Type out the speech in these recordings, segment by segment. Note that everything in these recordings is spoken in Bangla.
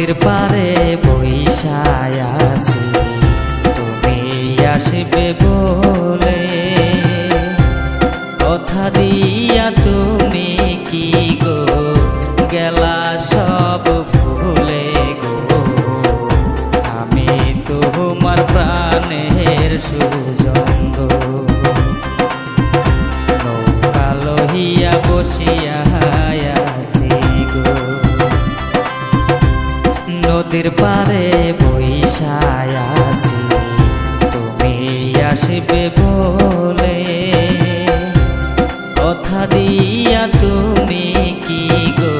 নদীর পারে বৈশায় আছি তুমি আসবে বলে, কথা দিয়া তুমি কি গো গেলা সব ভুলে গো। আমি তোমার প্রাণের সুজন গো, নৌকা লহিয়া বসিয়া আছি গো। নদীর পারে বৈশায় আছি তুমি আসবে বলে, কথা দিয়া তুমি কি গো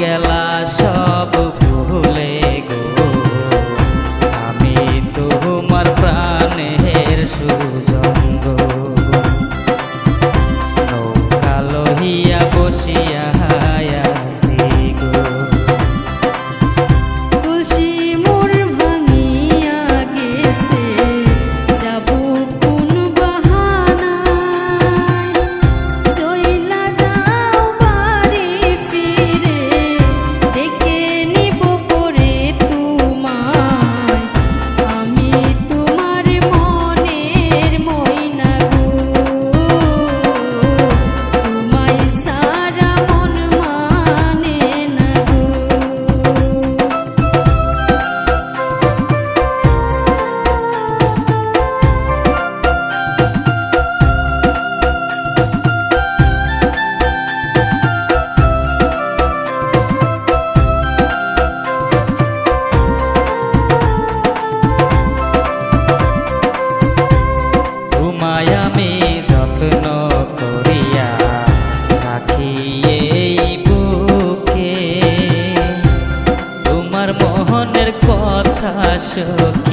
গেলা সব ভুলে গো। আমি তোমার প্রাণের সুজন গো, নৌকা লহিয়া বসিয়া আছি গো। আমি যত্ন করিয়া রাখি এই বুকে, তোমার মোহনের কথা সখী